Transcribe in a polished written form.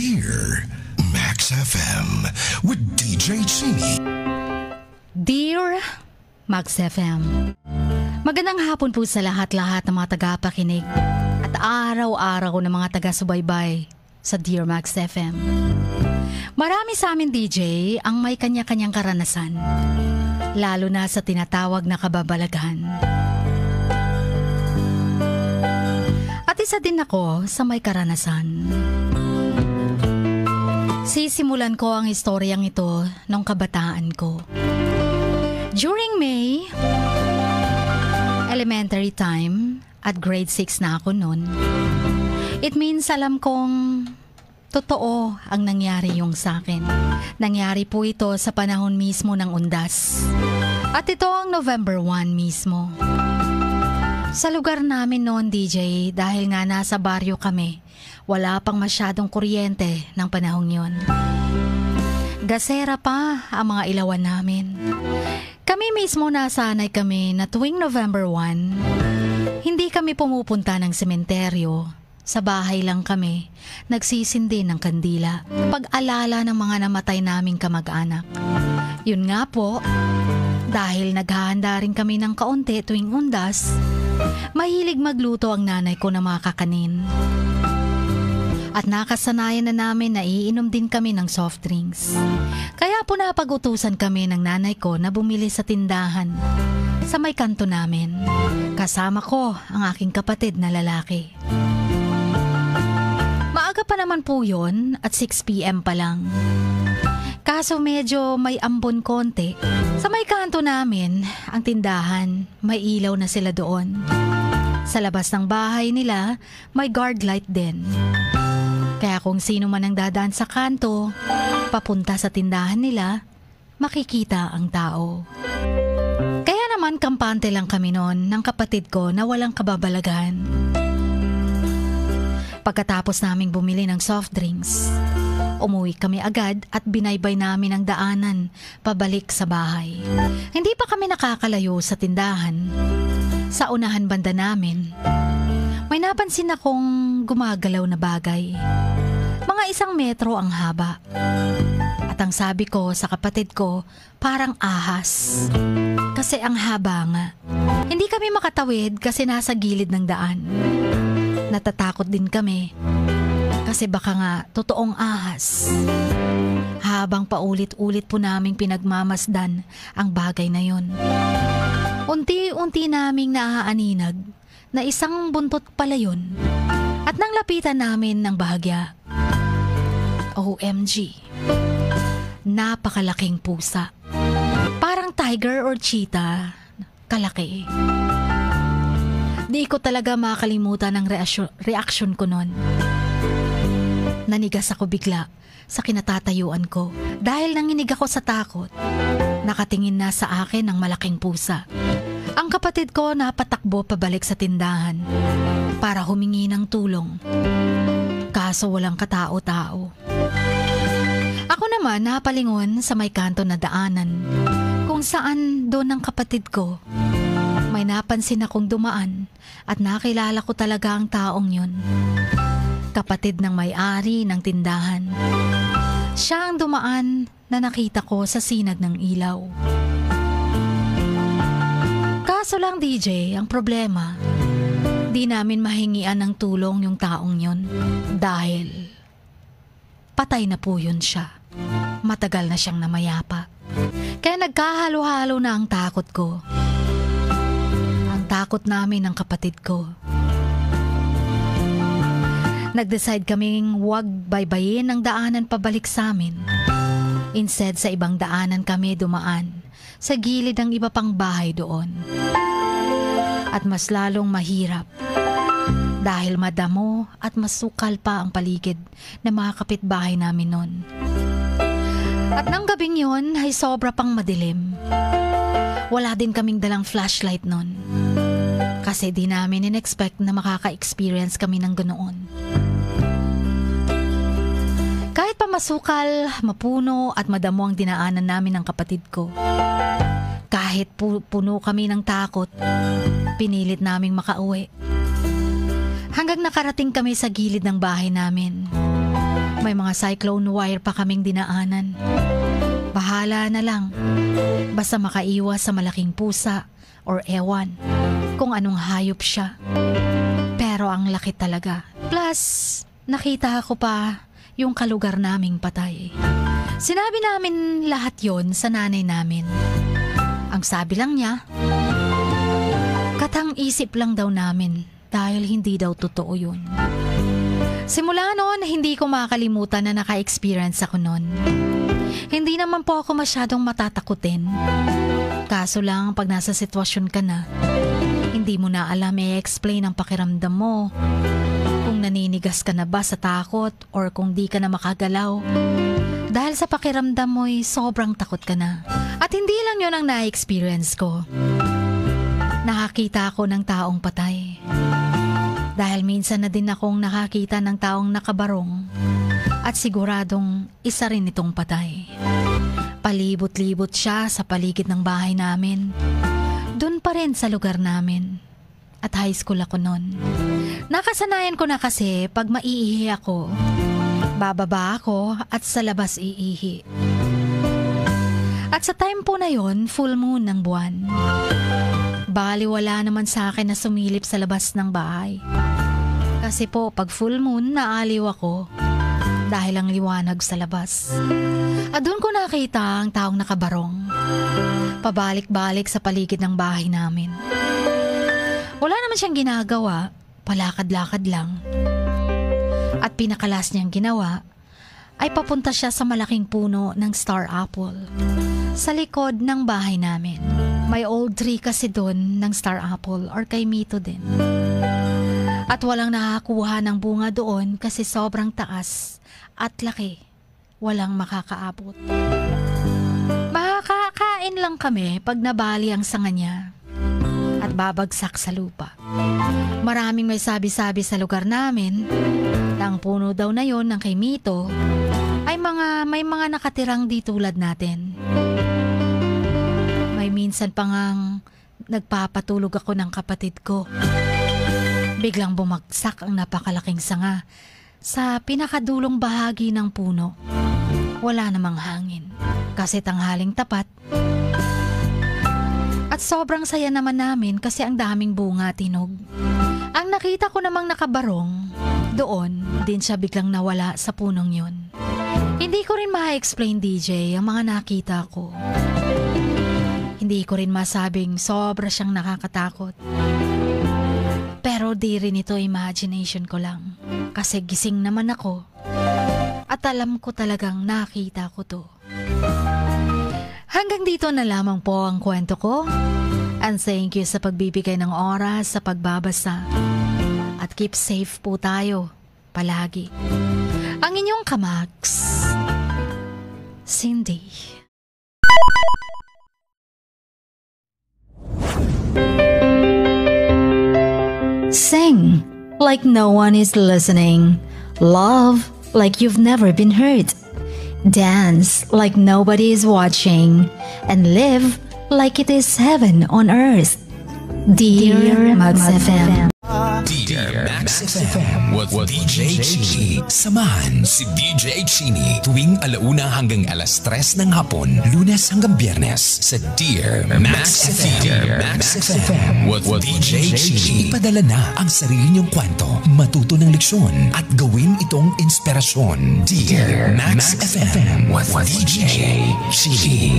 Dear Max FM with DJ Chinny. Dear Max FM, magandang hapon po sa lahat-lahat ng mga tagapakinig at araw-araw ng mga taga-subaybay sa Dear Max FM. Marami sa amin DJ ang may kanya-kanyang karanasan, lalo na sa tinatawag na kababalaghan. At isa din ako sa may karanasan. Sisimulan ko ang istoryang ito nung kabataan ko. During May, elementary time, at grade 6 na ako noon. It means alam kong totoo ang nangyari yung sa akin. Nangyari po ito sa panahon mismo ng undas. At ito ang November 1 mismo. Sa lugar namin noon, DJ, dahil nga nasa baryo kami, wala pang masyadong kuryente ng panahong yon. Gasera pa ang mga ilawan namin. Kami mismo nasanay kami na tuwing November 1, hindi kami pumupunta ng sementeryo. Sa bahay lang kami, nagsisindi ng kandila, pag-alala ng mga namatay naming kamag-anak. Yun nga po, dahil naghahanda rin kami ng kaunti tuwing undas, mahilig magluto ang nanay ko ng mga kakanin. At nakasanayan na namin na iinom din kami ng soft drinks. Kaya po napag-utusan kami ng nanay ko na bumili sa tindahan sa may kanto namin. Kasama ko ang aking kapatid na lalaki. Maaga pa naman po yun at 6 p.m. pa lang. Kaso medyo may ambon konti. Sa may kanto namin, ang tindahan, may ilaw na sila doon. Sa labas ng bahay nila, may guard light din. Kaya kung sino man ang dadaan sa kanto, papunta sa tindahan nila, makikita ang tao. Kaya naman kampante lang kami noon ng kapatid ko na walang kababalaghan. Pagkatapos naming bumili ng soft drinks, umuwi kami agad at binaybay namin ang daanan pabalik sa bahay. Hindi pa kami nakakalayo sa tindahan. Sa unahan banda namin, may napansin akong gumagalaw na bagay. Mga 1 metro ang haba. At ang sabi ko sa kapatid ko, parang ahas. Kasi ang haba nga. Hindi kami makatawid kasi nasa gilid ng daan. Natatakot din kami. Kasi baka nga totoong ahas. Habang paulit-ulit po naming pinagmamasdan ang bagay na yun. Unti-unti naming naaaninag na isang buntot pala yun. At nang lapitan namin ng bahagya, OMG, napakalaking pusa. Parang tiger or cheetah, kalaki. Di ko talaga makalimutan ang reaksyon ko nun. Nanigas ako bigla sa kinatatayuan ko. Dahil nanginig ako sa takot, nakatingin na sa akin ang malaking pusa. Ang kapatid ko napatakbo pabalik sa tindahan para humingi ng tulong. Kaso walang katao-tao. Ako naman napalingon sa may kanto na daanan kung saan doon ang kapatid ko. May napansin akong dumaan at nakilala ko talaga ang taong yun. Kapatid ng may-ari ng tindahan. Siya ang dumaan na nakita ko sa sinag ng ilaw. Kaso lang DJ, ang problema, di namin mahingian ng tulong yung taong yun dahil patay na po yun siya. Matagal na siyang namayapa. Kaya nagkahalo-halo na ang takot ko. Ang takot namin ng kapatid ko. Nag-decide kaming huwag baybayin ang daanan pabalik sa amin. Instead, sa ibang daanan kami dumaan sa gilid ng iba pang bahay doon. At mas lalong mahirap dahil madamo at masukal pa ang paligid ng mga kapitbahay namin noon. At nang gabing yun ay sobra pang madilim. Wala din kaming dalang flashlight noon. Kasi di namin in-expect na makaka-experience kami ng ganoon. Kahit pa masukal, mapuno at madamo ang dinaanan namin ng kapatid ko. Kahit puno kami ng takot, pinilit naming makauwi. Hanggang nakarating kami sa gilid ng bahay namin. May mga cyclone wire pa kaming dinaanan. Bahala na lang. Basta makaiwas sa malaking pusa or ewan kung anong hayop siya. Pero ang laki talaga. Plus, nakita ko pa yung kalugar naming patay. Sinabi namin lahat yon sa nanay namin. Ang sabi lang niya, katang isip lang daw namin dahil hindi daw totoo yun. Simula noon, hindi ko makakalimutan na naka-experience ako noon. Hindi naman po ako masyadong matatakutin. Kaso lang, pag nasa sitwasyon ka na, hindi mo na alam i-explain ang pakiramdam mo. Kung naninigas ka na ba sa takot or kung di ka na makagalaw. Dahil sa pakiramdam mo'y sobrang takot ka na. At hindi lang yun ang na-experience ko. Nakakita ako ng taong patay. Dahil minsan na din akong nakakita ng taong nakabarong at siguradong isa rin itong patay. Palibot-libot siya sa paligid ng bahay namin. Doon pa rin sa lugar namin. At high school ako noon. Nakasanayan ko na kasi pag maiihi ako, bababa ako at sa labas iihi. At sa time po na yon, full moon ng buwan. Bali wala naman sa akin na sumilip sa labas ng bahay. Kasi po pag full moon naaliw ako dahil ang liwanag sa labas. At doon ko nakita ang taong nakabarong. Pabalik-balik sa paligid ng bahay namin. Wala naman siyang ginagawa, palakad-lakad lang. At pinakalas niyang ginawa ay papunta siya sa malaking puno ng star apple sa likod ng bahay namin. May old tree kasi doon ng star apple or kay Mito din. At walang nakakuha ng bunga doon kasi sobrang taas at laki. Walang makakaabot. Makakain lang kami pag nabali ang sanga niya at babagsak sa lupa. Maraming may sabi-sabi sa lugar namin na ang puno daw na yon ng kay Mito ay may mga nakatirang di tulad natin. May minsan pa ngang nagpapatulog ako ng kapatid ko. Biglang bumagsak ang napakalaking sanga sa pinakadulong bahagi ng puno. Wala namang hangin kasi tanghaling tapat. At sobrang saya naman namin kasi ang daming bunga tinog. Ang nakita ko namang nakabarong, doon din siya biglang nawala sa punong yun. Hindi ko rin ma-explain DJ ang mga nakita ko. Hindi ko rin masabing sobra siyang nakakatakot. Pero di rin ito imagination ko lang. Kasi gising naman ako. At alam ko talagang nakita ko to. Hanggang dito na lamang po ang kwento ko. And thank you sa pagbibigay ng oras sa pagbabasa. At keep safe po tayo palagi. Ang inyong kamaks, Cindy. Sing like no one is listening. Love like you've never been hurt. Dance like nobody is watching. And live like it is heaven on earth. Dear Max FM. Dear Max FM with DJ Chini. Samahan si DJ Chini tuwing 1:00 hanggang 3:00 ng hapon, Lunes hanggang Biyernes sa Dear Max FM. Dear Max FM with DJ Chini. Ipadala na ang sarili niyong kwento, matuto ng leksyon at gawin itong inspirasyon. Dear Max FM with DJ Chini.